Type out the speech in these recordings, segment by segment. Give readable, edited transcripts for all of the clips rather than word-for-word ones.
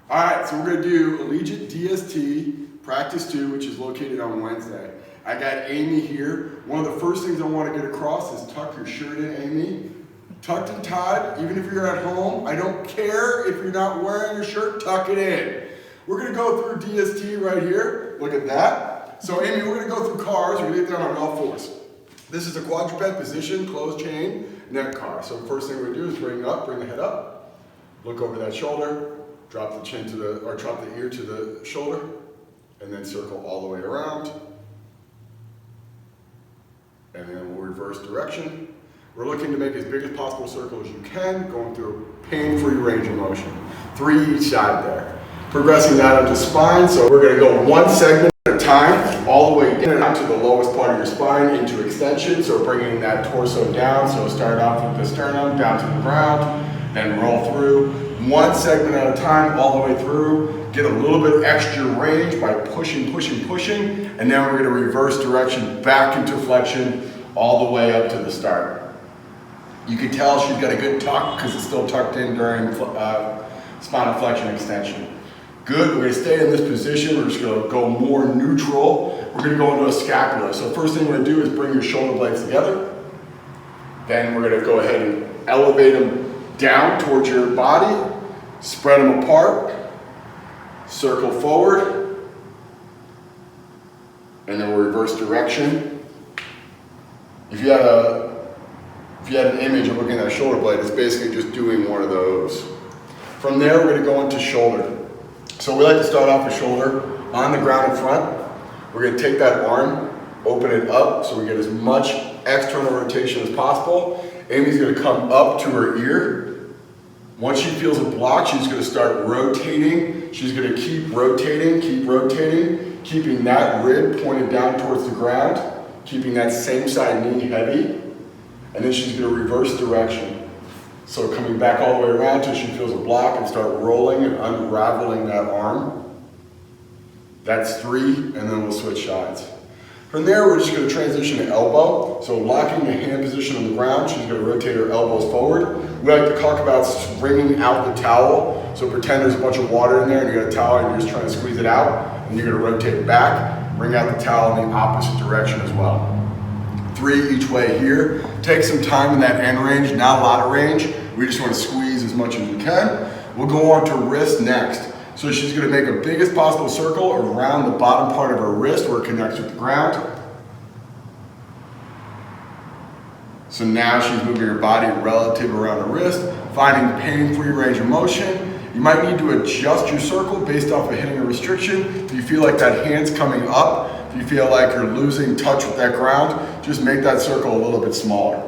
All right, so we're gonna do Allegiate DST Practice 2, which is located on Wednesday. I got Amy here. One of the first things I wanna get across is tuck your shirt in, Amy. Tucked and tied, even if you're at home. I don't care if you're not wearing your shirt, tuck it in. We're gonna go through DST right here. Look at that. So Amy, we're gonna go through cars. We're gonna get down on all fours. This is a quadruped position, closed chain, neck car. So the first thing we're gonna do is bring the head up, look over that shoulder, drop the chin drop the ear to the shoulder, and then circle all the way around. And then we'll reverse direction. We're looking to make as big as possible circle as you can, going through a pain-free range of motion. 3 each side there. Progressing that up to spine, so we're gonna go one segment at a time, all the way down to the lowest part of your spine into extension, so bringing that torso down, so start off with the sternum, down to the ground, then roll through. One segment at a time, all the way through. Get a little bit extra range by pushing, and then we're gonna reverse direction back into flexion, all the way up to the start. You can tell she's got a good tuck because it's still tucked in during spinal flexion extension. Good, we're gonna stay in this position. We're just gonna go more neutral. We're gonna go into a scapula. So first thing we're gonna do is bring your shoulder blades together. Then we're gonna go ahead and elevate them down towards your body, spread them apart, circle forward, and then we'll reverse direction. If you had an image of looking at a shoulder blade, it's basically just doing one of those. From there, we're gonna go into shoulder. So we like to start off with shoulder on the ground in front. We're gonna take that arm, open it up so we get as much external rotation as possible. Amy's gonna come up to her ear. Once she feels a block, she's gonna start rotating. She's gonna keep rotating, keeping that rib pointed down towards the ground, keeping that same side knee heavy. And then she's gonna reverse direction. So coming back all the way around till she feels a block and start rolling and unraveling that arm. That's 3, and then we'll switch sides. From there, we're just gonna transition to elbow. So locking the hand position on the ground, she's gonna rotate her elbows forward. We like to talk about wringing out the towel. So pretend there's a bunch of water in there and you got a towel and you're just trying to squeeze it out. And you're gonna rotate it back, wring out the towel in the opposite direction as well. 3 each way here. Take some time in that end range, not a lot of range. We just want to squeeze as much as we can. We'll go on to wrist next. So she's going to make a biggest possible circle around the bottom part of her wrist where it connects with the ground. So now she's moving her body relative around the wrist, finding pain-free range of motion. You might need to adjust your circle based off of hitting a restriction. If you feel like that hand's coming up, if you feel like you're losing touch with that ground, just make that circle a little bit smaller.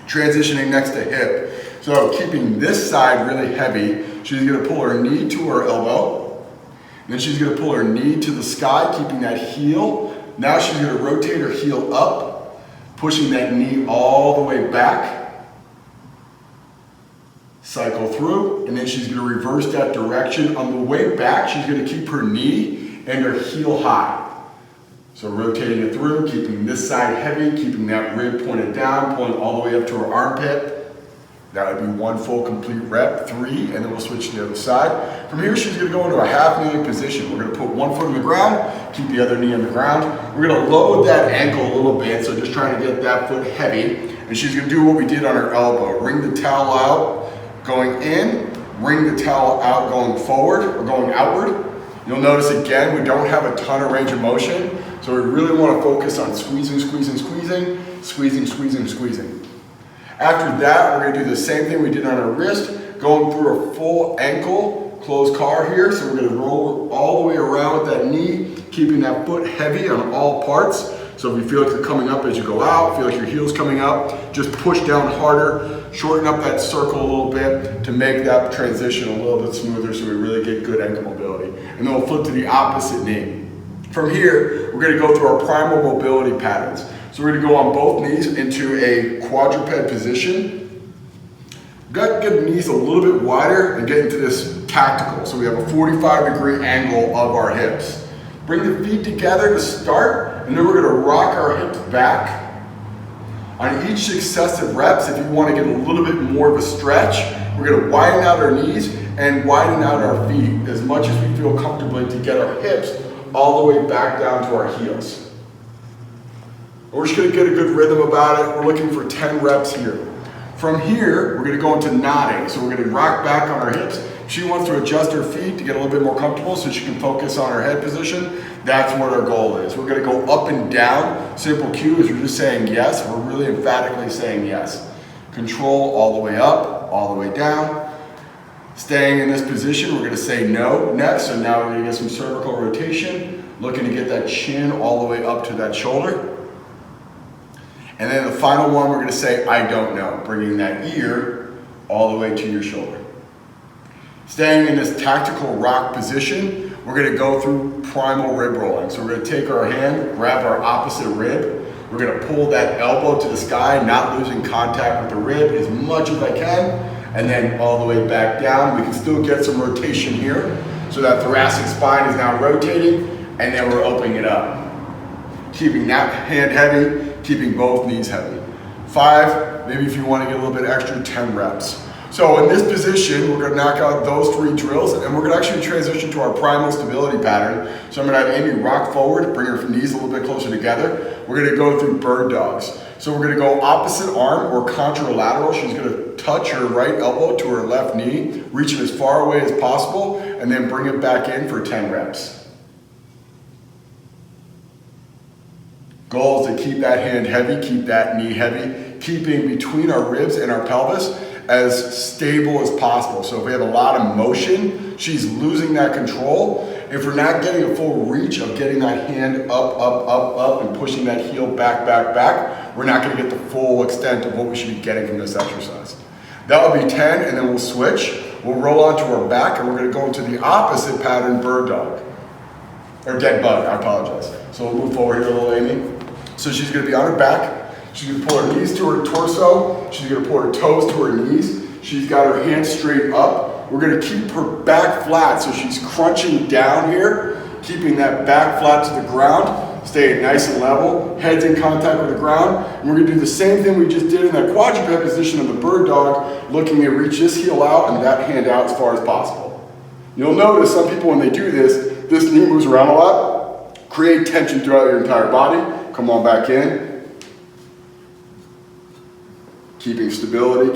Transitioning next to hip. So keeping this side really heavy, she's gonna pull her knee to her elbow. And then she's gonna pull her knee to the sky, keeping that heel. Now she's gonna rotate her heel up, pushing that knee all the way back. Cycle through, and then she's gonna reverse that direction. On the way back, she's gonna keep her knee and her heel high. So rotating it through, keeping this side heavy, keeping that rib pointed down, pulling all the way up to her armpit. That would be 1 full complete rep, 3, and then we'll switch to the other side. From here, she's gonna go into a half kneeling position. We're gonna put 1 foot on the ground, keep the other knee on the ground. We're gonna load that ankle a little bit, so just trying to get that foot heavy. And she's gonna do what we did on her elbow. Wring the towel out, going in, wring the towel out, going forward, or going outward. You'll notice again, we don't have a ton of range of motion, so we really wanna focus on squeezing. After that, we're gonna do the same thing we did on our wrist, going through a full ankle, closed car here. So we're gonna roll all the way around with that knee, keeping that foot heavy on all parts. So if you feel like you're coming up as you go out, feel like your heel's coming up, just push down harder, shorten up that circle a little bit to make that transition a little bit smoother so we really get good ankle mobility. And then we'll flip to the opposite knee. From here, we're gonna go through our primal mobility patterns. So we're gonna go on both knees into a quadruped position. Got good knees a little bit wider and get into this tactical. So we have a 45-degree angle of our hips. Bring the feet together to start, and then we're gonna rock our hips back. On each successive reps, if you wanna get a little bit more of a stretch, we're gonna widen out our knees and widen out our feet as much as we feel comfortably to get our hips all the way back down to our heels. We're just gonna get a good rhythm about it. We're looking for 10 reps here. From here, we're gonna go into nodding. So we're gonna rock back on our hips. She wants to adjust her feet to get a little bit more comfortable so she can focus on her head position. That's what our goal is. We're gonna go up and down. Simple cue is we're just saying yes. We're really emphatically saying yes. Control all the way up, all the way down. Staying in this position, we're gonna say no next. So now we're gonna get some cervical rotation, looking to get that chin all the way up to that shoulder. And then the final one, we're gonna say, I don't know, bringing that ear all the way to your shoulder. Staying in this tactical rock position, we're gonna go through primal rib rolling. So we're gonna take our hand, grab our opposite rib. We're gonna pull that elbow to the sky, not losing contact with the rib as much as I can, and then all the way back down. We can still get some rotation here. So that thoracic spine is now rotating, and then we're opening it up. Keeping that hand heavy, keeping both knees heavy. 5, maybe if you want to get a little bit extra, 10 reps. So in this position, we're gonna knock out those 3 drills, and we're gonna actually transition to our primal stability pattern. So I'm gonna have Amy rock forward, bring her knees a little bit closer together. We're gonna go through bird dogs. So we're gonna go opposite arm or contralateral. She's gonna touch her right elbow to her left knee, reach it as far away as possible, and then bring it back in for 10 reps. Goal is to keep that hand heavy, keep that knee heavy, keeping between our ribs and our pelvis as stable as possible. So if we have a lot of motion, she's losing that control. If we're not getting a full reach of getting that hand up, up, up, up, and pushing that heel back, back, back, we're not gonna get the full extent of what we should be getting from this exercise. That will be 10, and then we'll switch. We'll roll onto our back, and we're gonna go into the opposite pattern, bird dog. Or dead bug, I apologize. So we'll move forward here a little, Amy. So she's gonna be on her back. She's gonna pull her knees to her torso. She's gonna pull her toes to her knees. She's got her hands straight up. We're gonna keep her back flat, so she's crunching down here, keeping that back flat to the ground, staying nice and level, head's in contact with the ground. And we're gonna do the same thing we just did in that quadruped position of the bird dog, looking to reach this heel out and that hand out as far as possible. You'll notice some people when they do this knee moves around a lot, create tension throughout your entire body. Come on back in. Keeping stability.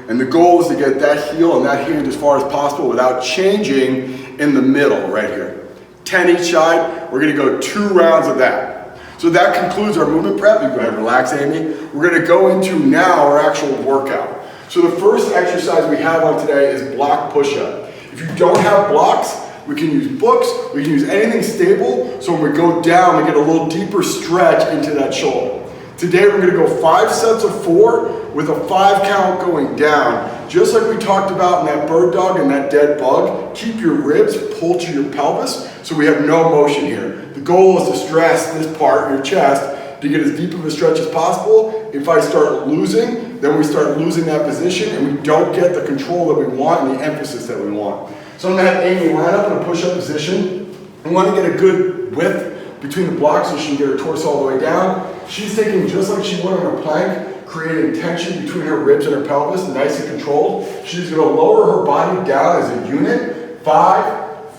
And the goal is to get that heel and that hand as far as possible without changing in the middle right here. 10 each side. We're gonna go 2 rounds of that. So that concludes our movement prep. You go ahead and relax, Amy. We're gonna go into now our actual workout. So the first exercise we have on today is block push-up. If you don't have blocks, we can use books, we can use anything stable, so when we go down, we get a little deeper stretch into that shoulder. Today we're gonna go 5 sets of 4 with a 5 count going down. Just like we talked about in that bird dog and that dead bug, keep your ribs pulled to your pelvis so we have no motion here. The goal is to stress this part, your chest, to get as deep of a stretch as possible. If I start losing, then we start losing that position and we don't get the control that we want and the emphasis that we want. So I'm gonna have Amy line up in a push-up position. We wanna get a good width between the blocks so she can get her torso all the way down. She's taking just like she would on a plank, creating tension between her ribs and her pelvis, nice and controlled. She's gonna lower her body down as a unit. 5,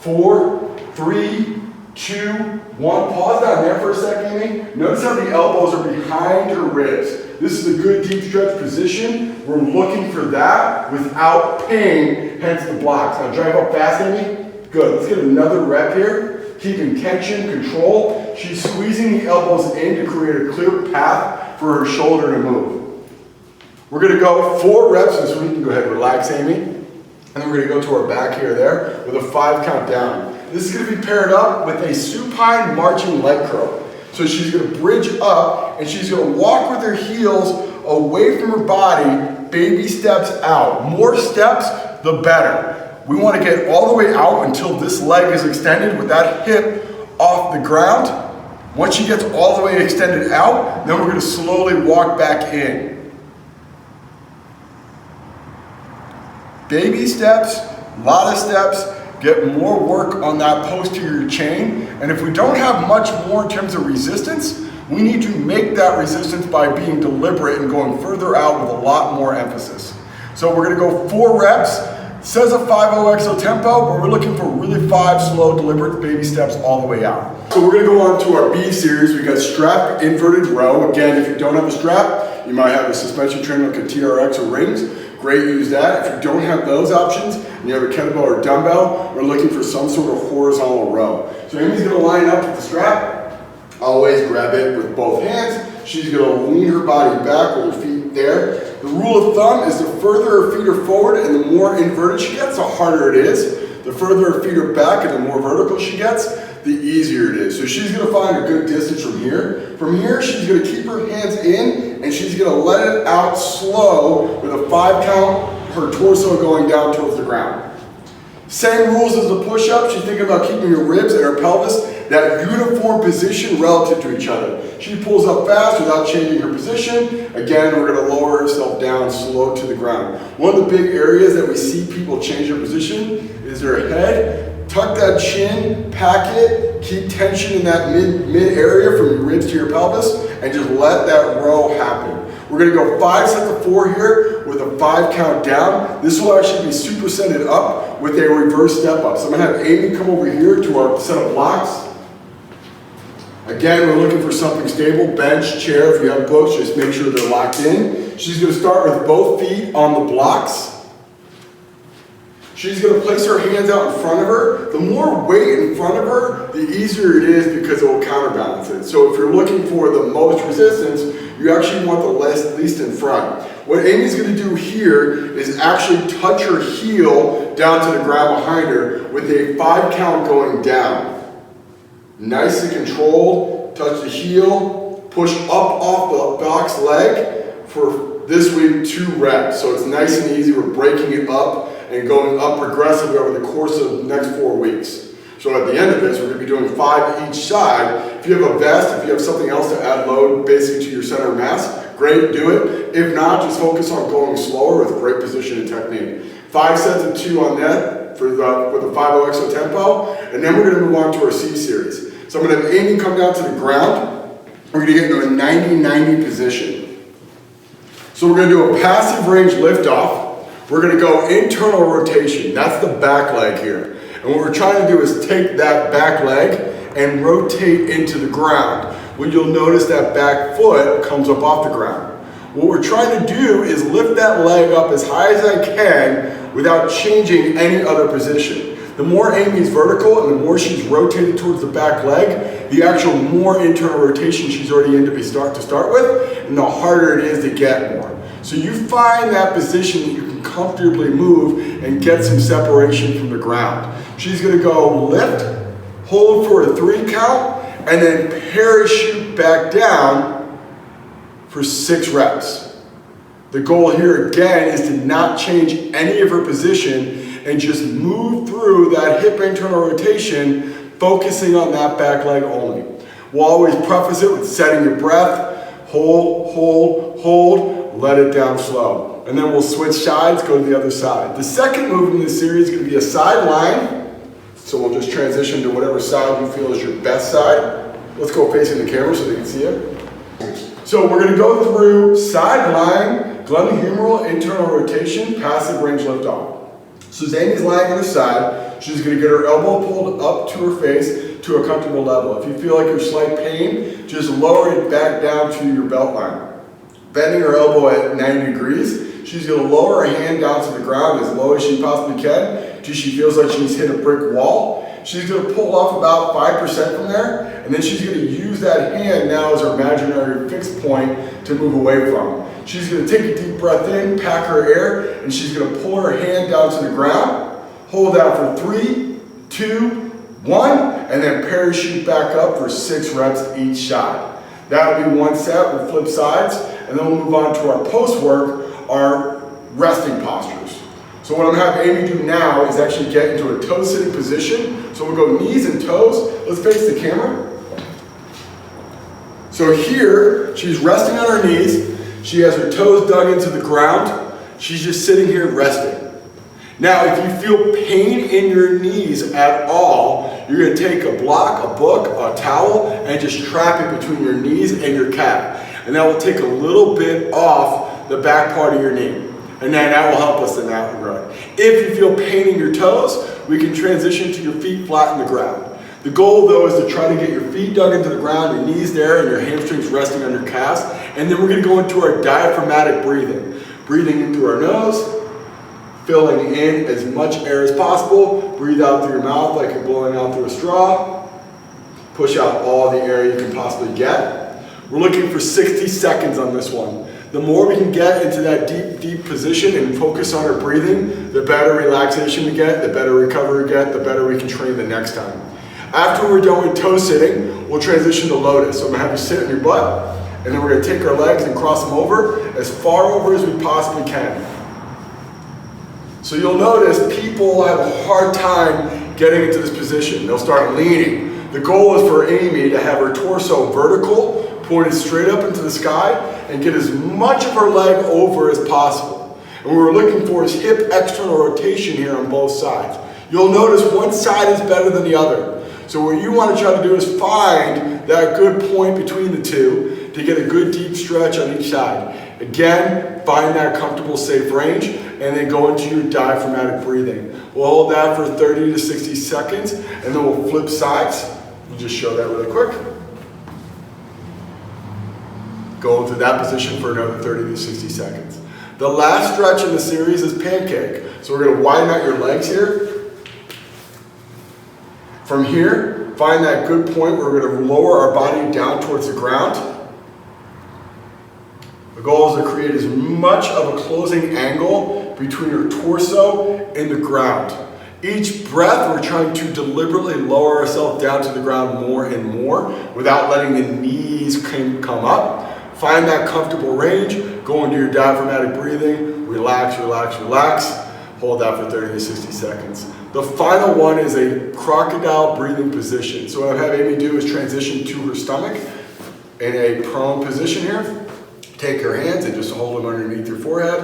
4, 3, 2, 1. Pause down there for a second, Amy. Notice how the elbows are behind her ribs. This is a good deep stretch position. We're looking for that without pain, hence the blocks. Now drive up fast, Amy. Good, let's get another rep here. Keeping tension, control. She's squeezing the elbows in to create a clear path for her shoulder to move. We're gonna go 4 reps this week. You can go ahead and relax, Amy. And then we're gonna go to our back here there with a 5 count down. This is gonna be paired up with a supine marching leg curl. So she's gonna bridge up and she's gonna walk with her heels away from her body, baby steps out. More steps, the better. We wanna get all the way out until this leg is extended with that hip off the ground. Once she gets all the way extended out, then we're gonna slowly walk back in. Baby steps, a lot of steps, get more work on that posterior chain. And if we don't have much more in terms of resistance, we need to make that resistance by being deliberate and going further out with a lot more emphasis. So we're gonna go 4 reps. Says a 5-0 tempo, but we're looking for really 5 slow, deliberate baby steps all the way out. So we're gonna go on to our B series. We got strap inverted row. Again, if you don't have a strap, you might have a suspension trainer like a TRX or rings. Great, use that. If you don't have those options, and you have a kettlebell or dumbbell, we're looking for some sort of horizontal row. So Amy's gonna line up with the strap. Always grab it with both hands. She's gonna lean her body back with her feet there. The rule of thumb is the further her feet are forward and the more inverted she gets, the harder it is. The further her feet are back and the more vertical she gets, the easier it is. So she's gonna find a good distance from here. From here, she's gonna keep her hands in and she's gonna let it out slow with a 5 count, her torso going down towards the ground. Same rules as the push-up. She's thinking about keeping her ribs and her pelvis that uniform position relative to each other. She pulls up fast without changing her position. Again, we're gonna lower herself down slow to the ground. One of the big areas that we see people change their position is their head. Tuck that chin, pack it, keep tension in that mid area from your ribs to your pelvis, and just let that row happen. We're gonna go 5 sets of 4 here with a 5 count down. This will actually be supersetted up with a reverse step up. So I'm gonna have Amy come over here to our set of blocks. Again, we're looking for something stable, bench, chair. If you have books, just make sure they're locked in. She's gonna start with both feet on the blocks. She's gonna place her hands out in front of her. The more weight in front of her, the easier it is because it will counterbalance it. So if you're looking for the most resistance, you actually want the least in front. What Amy's gonna do here is actually touch her heel down to the ground behind her with a 5 count going down. Nice and controlled, touch the heel, push up off the box leg for this week 2 reps. So it's nice and easy, we're breaking it up and going up progressively over the course of the next 4 weeks. So at the end of this, we're gonna be doing 5 each side. If you have a vest, if you have something else to add load basically to your center of mass, great, do it. If not, just focus on going slower with great position and technique. 5 sets of 2 on that with a 5-0 tempo, and then we're gonna move on to our C series. So I'm gonna have Amy come down to the ground. We're gonna get into a 90-90 position. So we're gonna do a passive range lift off. We're gonna go internal rotation. That's the back leg here. And what we're trying to do is take that back leg and rotate into the ground. Well, you'll notice that back foot comes up off the ground. What we're trying to do is lift that leg up as high as I can without changing any other position. The more Amy's vertical and the more she's rotated towards the back leg, the actual more internal rotation she's already in to start with, and the harder it is to get more. So you find that position that you can comfortably move and get some separation from the ground. She's gonna go lift, hold for a 3 count, and then parachute back down for 6 reps. The goal here again is to not change any of her position and just move through that hip internal rotation, focusing on that back leg only. We'll always preface it with setting your breath, hold, hold, hold, let it down slow. And then we'll switch sides, go to the other side. The second move in this series is gonna be a side line. So we'll just transition to whatever side you feel is your best side. Let's go facing the camera so they can see it. So we're gonna go through side line, glenohumeral internal rotation, passive range lift off. So Amy's lying on her side. She's gonna get her elbow pulled up to her face to a comfortable level. If you feel like there's slight pain, just lower it back down to your belt line. Bending her elbow at 90 degrees, she's gonna lower her hand down to the ground as low as she possibly can until she feels like she's hit a brick wall. She's gonna pull off about 5% from there, and then she's gonna use that hand now as her imaginary fixed point to move away from. She's gonna take a deep breath in, pack her air, and she's gonna pull her hand down to the ground, hold out for 3, 2, 1, and then parachute back up for 6 reps each side. That'll be 1 set, we'll flip sides, and then we'll move on to our post work, our resting postures. So what I'm gonna have Amy do now is actually get into a toe sitting position. So we'll go knees and toes. Let's face the camera. So here, she's resting on her knees. She has her toes dug into the ground. She's just sitting here resting. Now, if you feel pain in your knees at all, you're gonna take a block, a book, a towel, and just trap it between your knees and your calf. And that will take a little bit off the back part of your knee. And then that will help us in that regard. If you feel pain in your toes, we can transition to your feet flat in the ground. The goal though is to try to get your feet dug into the ground, your knees there, and your hamstrings resting on your calves. And then we're going to go into our diaphragmatic breathing. Breathing in through our nose, filling in as much air as possible. Breathe out through your mouth like you're blowing out through a straw. Push out all the air you can possibly get. We're looking for 60 seconds on this one. The more we can get into that deep, deep position and focus on our breathing, the better relaxation we get, the better recovery we get, the better we can train the next time. After we're done with toe sitting, we'll transition to lotus. So I'm gonna have you sit on your butt, and then we're gonna take our legs and cross them over as far over as we possibly can. So you'll notice people have a hard time getting into this position. They'll start leaning. The goal is for Amy to have her torso vertical, pointed straight up into the sky, and get as much of her leg over as possible. And what we're looking for is hip external rotation here on both sides. You'll notice one side is better than the other. So what you want to try to do is find that good point between the two to get a good deep stretch on each side. Again, find that comfortable, safe range, and then go into your diaphragmatic breathing. We'll hold that for 30 to 60 seconds, and then we'll flip sides. We'll just show that really quick. Go into that position for another 30 to 60 seconds. The last stretch in the series is pancake. So we're going to widen out your legs here. From here, find that good point where we're going to lower our body down towards the ground. The goal is to create as much of a closing angle between your torso and the ground. Each breath, we're trying to deliberately lower ourselves down to the ground more and more without letting the knees come up. Find that comfortable range, go into your diaphragmatic breathing, relax, relax, relax. Hold that for 30 to 60 seconds. The final one is a crocodile breathing position. So what I have Amy do is transition to her stomach in a prone position here. Take your hands and just hold them underneath your forehead.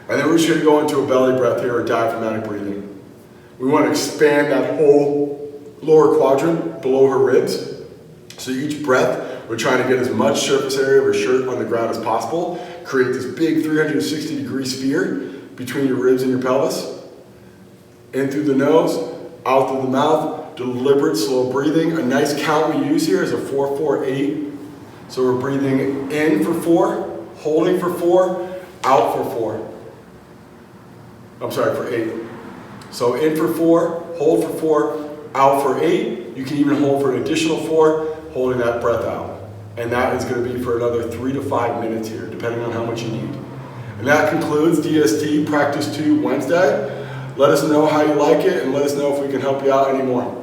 And then we're just going to go into a belly breath here, or diaphragmatic breathing. We want to expand that whole lower quadrant below her ribs. So each breath, we're trying to get as much surface area of her shirt on the ground as possible. Create this big 360-degree sphere between your ribs and your pelvis. In through the nose, out through the mouth, deliberate slow breathing. A nice count we use here is a 4-4-8. So we're breathing in for 4, holding for 4, out for 4. I'm sorry, for 8. So in for 4, hold for 4, out for 8. You can even hold for an additional 4, holding that breath out. And that is going to be for another 3 to 5 minutes here, depending on how much you need. And that concludes DST Practice 2 Wednesday. Let us know how you like it, and let us know if we can help you out anymore.